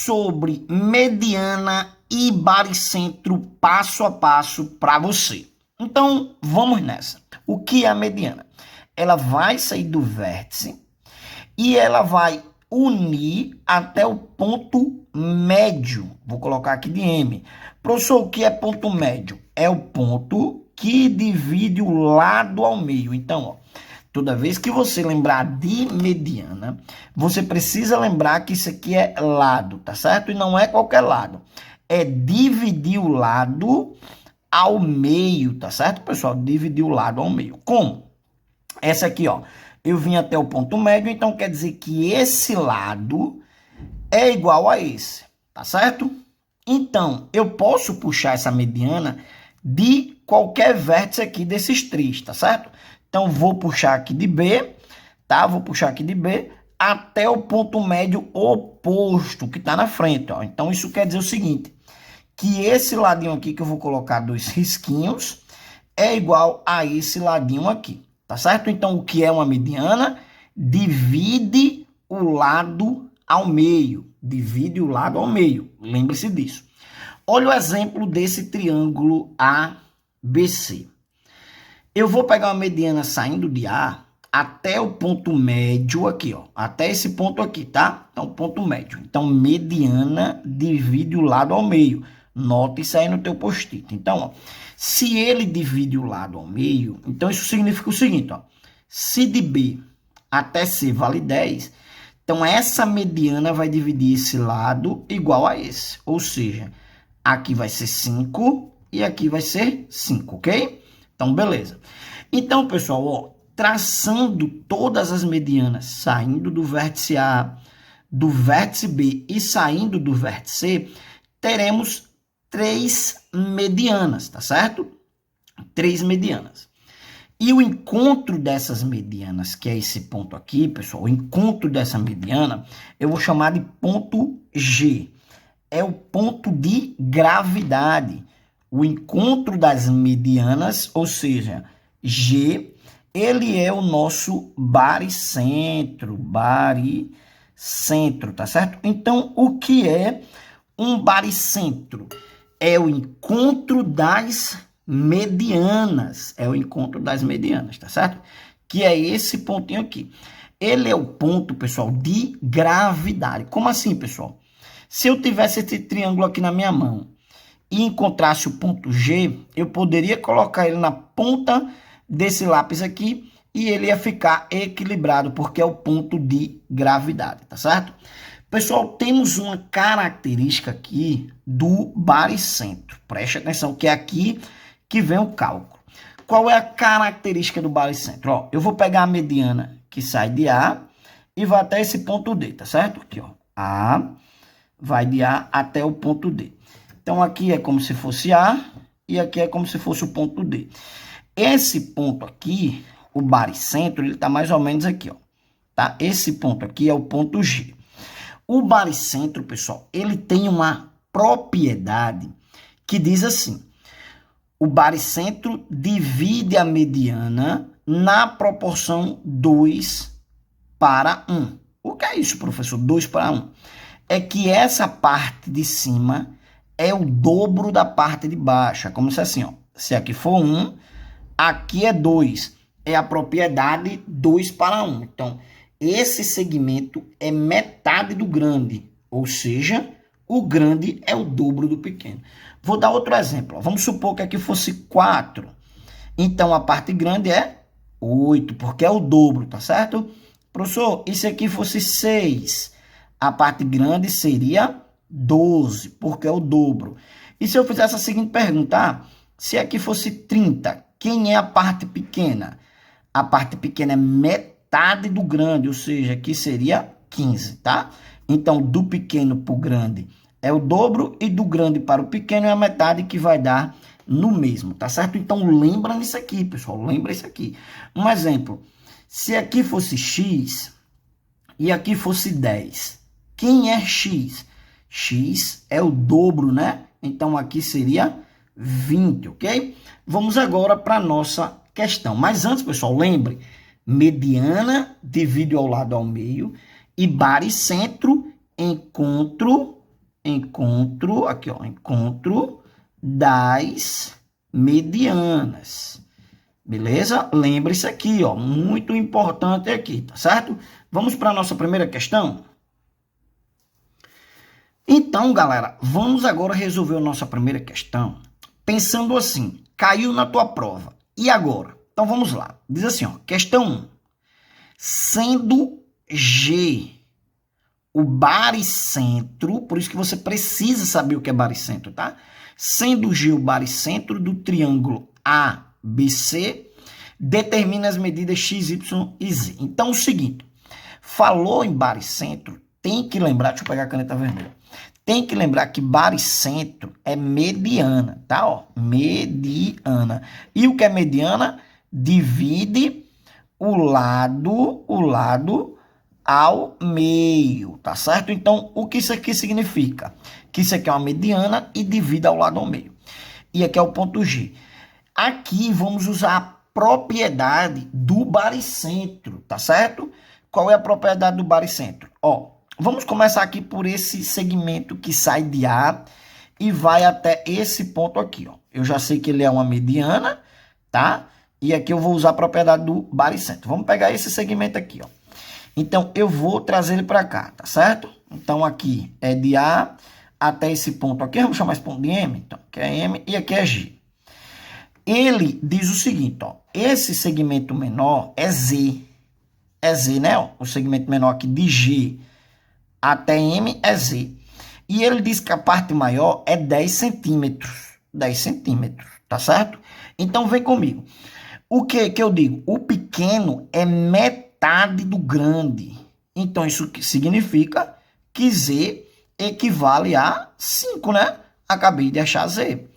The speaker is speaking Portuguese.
sobre mediana e baricentro passo a passo para você. Então, vamos nessa. O que é a mediana? Ela vai sair do vértice e ela vai unir até o ponto médio. Vou colocar aqui de M. Professor, o que é ponto médio? É o ponto que divide o lado ao meio. Então, ó, toda vez que você lembrar de mediana, você precisa lembrar que isso aqui é lado, tá certo? E não é qualquer lado. É dividir o lado ao meio, tá certo, pessoal? Dividir o lado ao meio. Como? Essa aqui, ó. Eu vim até o ponto médio, então quer dizer que esse lado é igual a esse, tá certo? Então, eu posso puxar essa mediana de qualquer vértice aqui desses três, tá certo? Então, vou puxar aqui de B, tá? Vou puxar aqui de B até o ponto médio oposto, que tá na frente, ó. Então, isso quer dizer o seguinte, que esse ladinho aqui, que eu vou colocar dois risquinhos, é igual a esse ladinho aqui, tá certo? Então, o que é uma mediana? Divide o lado ao meio. Divide o lado ao meio. Lembre-se disso. Olha o exemplo desse triângulo ABC. Eu vou pegar uma mediana saindo de A até o ponto médio aqui, ó. Até esse ponto aqui, tá? Então, ponto médio. Então, mediana divide o lado ao meio. Nota isso aí no teu post-it. Então, ó, se ele divide o lado ao meio, então isso significa o seguinte, ó. Se de B até C vale 10, então essa mediana vai dividir esse lado igual a esse. Ou seja, aqui vai ser 5 e aqui vai ser 5, ok? Então, beleza. Então, pessoal, ó, traçando todas as medianas, saindo do vértice A, do vértice B e saindo do vértice C, teremos 3 medianas, tá certo? 3 medianas. E o encontro dessas medianas, que é esse ponto aqui, pessoal, o encontro dessa mediana, eu vou chamar de ponto G. É o ponto de gravidade. O encontro das medianas, ou seja, G, ele é o nosso baricentro, tá certo? Então, o que é um baricentro? É o encontro das medianas. É o encontro das medianas, tá certo? Que é esse pontinho aqui. Ele é o ponto, pessoal, de gravidade. Como assim, pessoal? Se eu tivesse esse triângulo aqui na minha mão e encontrasse o ponto G, eu poderia colocar ele na ponta desse lápis aqui e ele ia ficar equilibrado, porque é o ponto de gravidade, tá certo? Pessoal, temos uma característica aqui do baricentro. Preste atenção que é aqui que vem o cálculo. Qual é a característica do baricentro? Ó, eu vou pegar a mediana que sai de A e vai até esse ponto D, tá certo? Aqui, ó. A vai de A até o ponto D. Então, aqui é como se fosse A e aqui é como se fosse o ponto D. Esse ponto aqui, o baricentro, ele tá mais ou menos aqui, ó. Tá? Esse ponto aqui é o ponto G. O baricentro, pessoal, ele tem uma propriedade que diz assim: o baricentro divide a mediana na proporção 2 para 1. O que é isso, professor? 2 para 1. É que essa parte de cima é o dobro da parte de baixo. É como se assim, ó, se aqui for 1, aqui é 2. É a propriedade 2 para 1. Então, esse segmento é metade do grande, ou seja, o grande é o dobro do pequeno. Vou dar outro exemplo. Ó. Vamos supor que aqui fosse 4. Então, a parte grande é 8, porque é o dobro, tá certo? Professor, e se aqui fosse 6? A parte grande seria 12, porque é o dobro. E se eu fizesse a seguinte pergunta, se aqui fosse 30, quem é a parte pequena? A parte pequena é metade do grande, ou seja, aqui seria 15, tá? Então, do pequeno para o grande é o dobro e do grande para o pequeno é a metade, que vai dar no mesmo, tá certo? Então, lembra nisso aqui, pessoal, lembra isso aqui. Um exemplo, se aqui fosse x e aqui fosse 10, quem é x? X é o dobro, né? Então, aqui seria 20, ok? Vamos agora para a nossa questão. Mas antes, pessoal, lembre, mediana divide ao lado ao meio e baricentro, encontro Encontro, aqui, ó, encontro das medianas. Beleza? Lembre-se aqui, ó, muito importante aqui, tá certo? Vamos para a nossa primeira questão? Então, galera, vamos agora resolver a nossa primeira questão pensando assim, caiu na tua prova. E agora? Então, vamos lá. Diz assim, ó, questão 1. Sendo G o baricentro, por isso que você precisa saber o que é baricentro, tá? Sendo G o baricentro do triângulo ABC, determina as medidas x, y e z. Então, é o seguinte, falou em baricentro, tem que lembrar, deixa eu pegar a caneta vermelha, tem que lembrar que baricentro é mediana, tá? Ó, mediana. E o que é mediana? Divide o lado ao meio, tá certo? Então, o que isso aqui significa? Que isso aqui é uma mediana e divide ao lado ao meio. E aqui é o ponto G. Aqui vamos usar a propriedade do baricentro, tá certo? Qual é a propriedade do baricentro? Ó, vamos começar aqui por esse segmento que sai de A e vai até esse ponto aqui, ó. Eu já sei que ele é uma mediana, tá? E aqui eu vou usar a propriedade do baricentro. Vamos pegar esse segmento aqui, ó. Então, eu vou trazer ele para cá, tá certo? Então, aqui é de A até esse ponto aqui. Vamos chamar esse ponto de M. Então, aqui é M e aqui é G. Ele diz o seguinte, ó. Esse segmento menor é Z. É Z, né? Ó, o segmento menor aqui de G até M é Z. E ele diz que a parte maior é 10 centímetros. 10 centímetros, tá certo? Então, vem comigo. O que eu digo? O pequeno é metade do grande. Então, isso significa que Z equivale a 5, né? Acabei de achar Z.